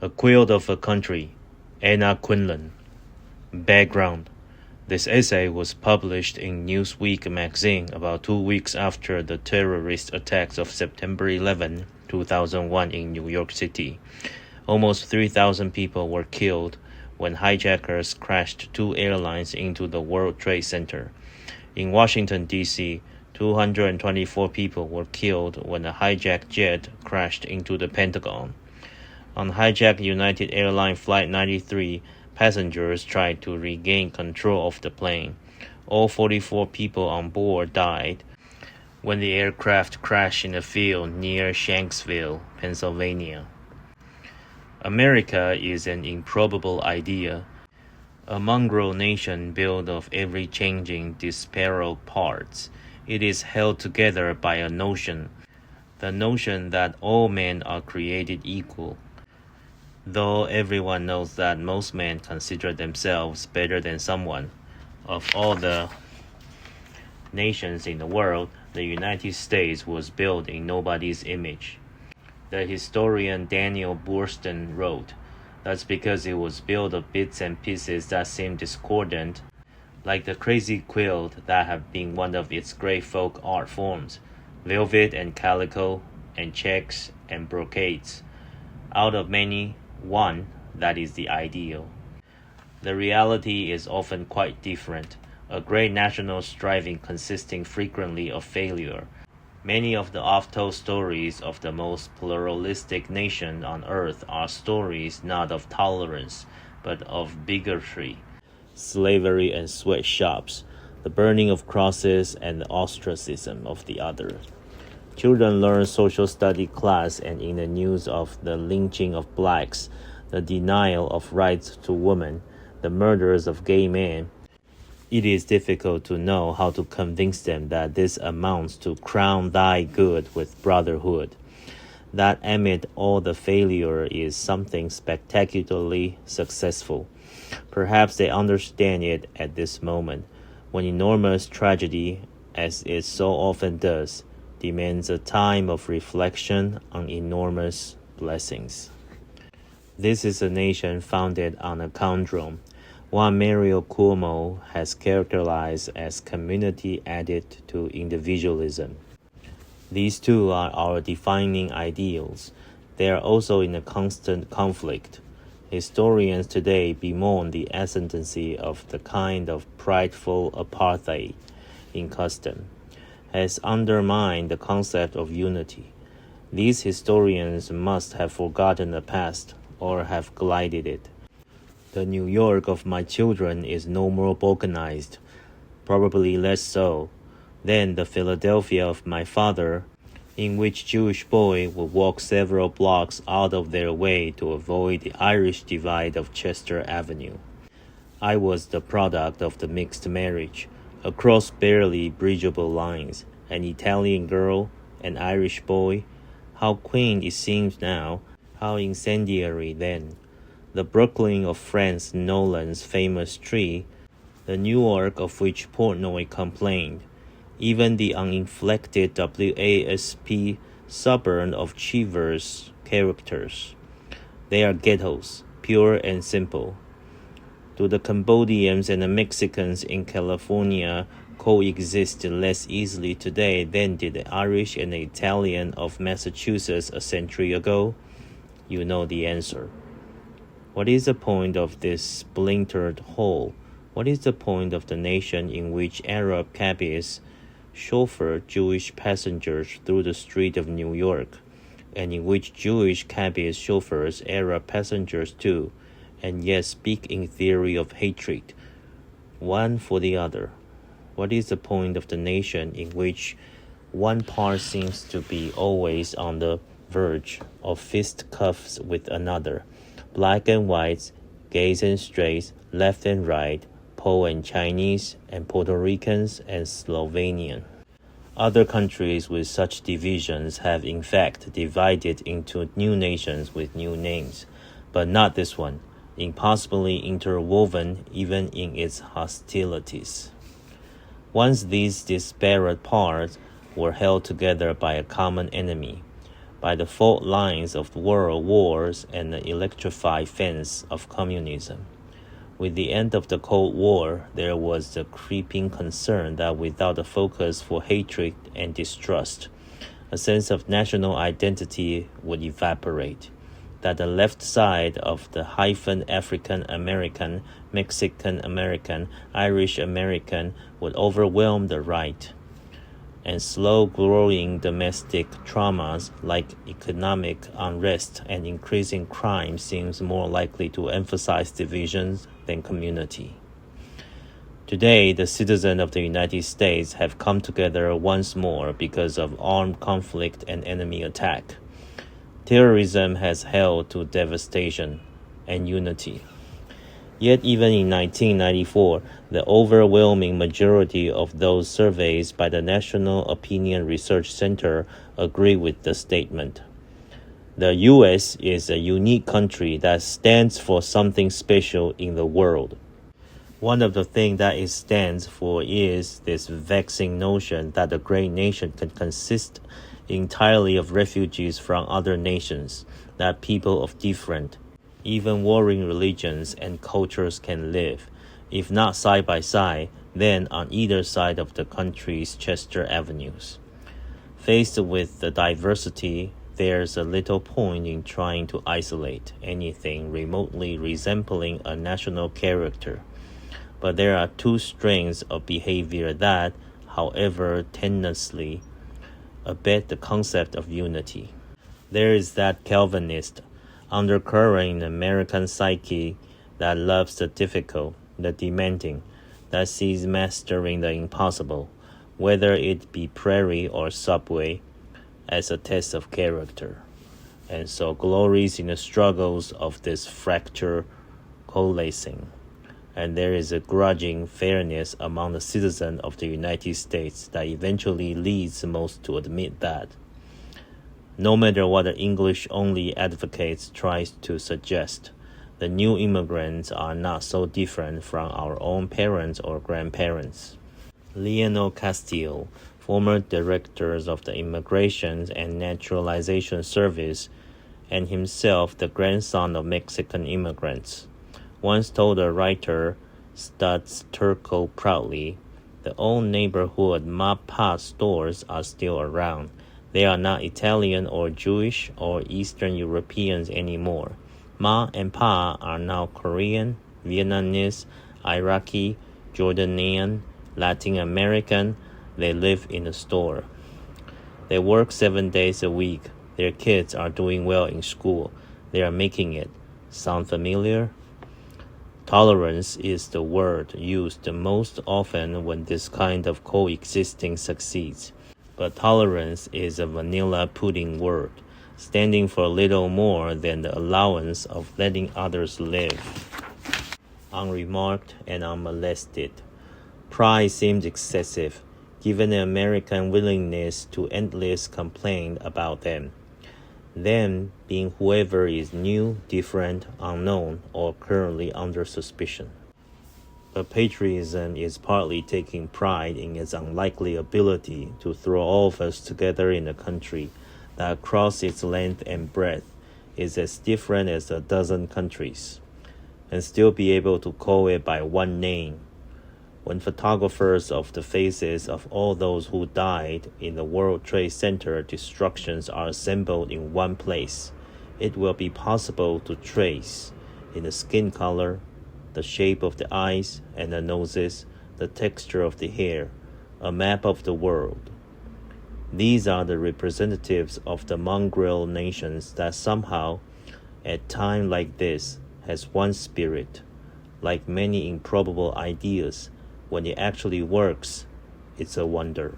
A Quilt of a Country, Anna Quindlen. Background. This essay was published in Newsweek magazine about 2 weeks after the terrorist attacks of September 11, 2001 in New York City. Almost 3,000 people were killed when hijackers crashed 2 airlines into the World Trade Center. In Washington, D.C., 224 people were killed when a hijacked jet crashed into the Pentagon. On hijacked United Airlines Flight 93, passengers tried to regain control of the plane. All 44 people on board died when the aircraft crashed in a field near Shanksville, Pennsylvania. America is an improbable idea, a mongrel nation built of ever-changing disparate parts. It is held together by a notion, the notion that all men are created equal. Though everyone knows that most men consider themselves better than someone. Of all the nations in the world, the United States was built in nobody's image. The historian Daniel Boorstin wrote, "That's because it was built of bits and pieces that seem discordant, like the crazy quilt that have been one of its great folk art forms, velvet and calico and checks and brocades. Out of many, one, that is the ideal." The reality is often quite different, a great national striving consisting frequently of failure. Many of the oft-told stories of the most pluralistic nation on earth are stories not of tolerance, but of bigotry, slavery and sweatshops, the burning of crosses and the ostracism of the other. Children learn social study class and in the news of the lynching of blacks, the denial of rights to women, the murders of gay men. It is difficult to know how to convince them that this amounts to crown thy good with brotherhood, that amid all the failure is something spectacularly successful. Perhaps they understand it at this moment, when enormous tragedy, as it so often does, demands a time of reflection on enormous blessings. This is a nation founded on a conundrum, one Mario Cuomo has characterized as community added to individualism. These two are our defining ideals. They are also in a constant conflict. Historians today bemoan the ascendancy of the kind of prideful apartheid in custom, has undermined the concept of unity. These historians must have forgotten the past or have glided it. The New York of my children is no more balkanized, probably less so, than the Philadelphia of my father, in which Jewish boys would walk several blocks out of their way to avoid the Irish divide of Chester Avenue. I was the product of the mixed marriage, across barely bridgeable lines, an Italian girl, an Irish boy. How quaint it seems now, how incendiary then. The Brooklyn of Franz Nolan's famous tree, the New York of which Portnoy complained, even the uninflected WASP suburb of Cheever's characters. They are ghettos, pure and simple. Do the Cambodians and the Mexicans in California coexist less easily today than did the Irish and the Italian of Massachusetts a century ago? You know the answer. What is the point of this splintered whole? What is the point of the nation in which Arab cabbies chauffeur Jewish passengers through the street of New York, and in which Jewish cabbies chauffeurs Arab passengers too, and yet speak in theory of hatred, one for the other? What is the point of the nation in which one part seems to be always on the verge of fisticuffs with another, black and whites, gays and straights, left and right, Pole and Chinese, and Puerto Ricans and Slovenian? Other countries with such divisions have in fact divided into new nations with new names, but not this one, impossibly interwoven even in its hostilities. Once these disparate parts were held together by a common enemy, by the fault lines of world wars and the electrified fence of communism. With the end of the Cold War, there was the creeping concern that without a focus for hatred and distrust, a sense of national identity would evaporate, that the left side of the hyphen African American, Mexican American, Irish American would overwhelm the right, and slow growing domestic traumas like economic unrest and increasing crime seems more likely to emphasize divisions than community. Today, the citizens of the United States have come together once more because of armed conflict and enemy attack. Terrorism has held to devastation and unity. Yet even in 1994, the overwhelming majority of those surveys by the National Opinion Research Center agree with the statement. The U.S. is a unique country that stands for something special in the world. One of the things that it stands for is this vexing notion that a great nation can consist entirely of refugees from other nations, that people of different, even warring religions and cultures can live, if not side by side, then on either side of the country's Chester avenues. Faced with the diversity, there's a little point in trying to isolate anything remotely resembling a national character. But there are two strains of behavior that, however tenaciously, abet the concept of unity. There is that Calvinist undercurrent in the American psyche that loves the difficult, the demanding, that sees mastering the impossible, whether it be prairie or subway, as a test of character, and so glories in the struggles of this fracture coalescing. And there is a grudging fairness among the citizens of the United States that eventually leads most to admit that, no matter what the English-only advocates tries to suggest, the new immigrants are not so different from our own parents or grandparents. Leonel Castillo, former director of the Immigration and Naturalization Service, and himself the grandson of Mexican immigrants, once told a writer, Stutz Turco proudly, the old neighborhood ma-pa stores are still around. They are not Italian or Jewish or Eastern Europeans anymore. Ma and pa are now Korean, Vietnamese, Iraqi, Jordanian, Latin American. They live in the store. They work 7 days a week. Their kids are doing well in school. They are making it. Sound familiar? Tolerance is the word used most often when this kind of coexisting succeeds. But tolerance is a vanilla pudding word, standing for little more than the allowance of letting others live unremarked and unmolested. Pride seems excessive, given the American willingness to endless complain about them. Them being whoever is new, different, unknown, or currently under suspicion. But patriotism is partly taking pride in its unlikely ability to throw all of us together in a country that across its length and breadth is as different as a dozen countries, and still be able to call it by one name. When photographers of the faces of all those who died in the World Trade Center destructions are assembled in one place, it will be possible to trace, in the skin color, the shape of the eyes and the noses, the texture of the hair, a map of the world. These are the representatives of the mongrel nations that somehow, at time like this, has one spirit. Like many improbable ideas, when it actually works, it's a wonder.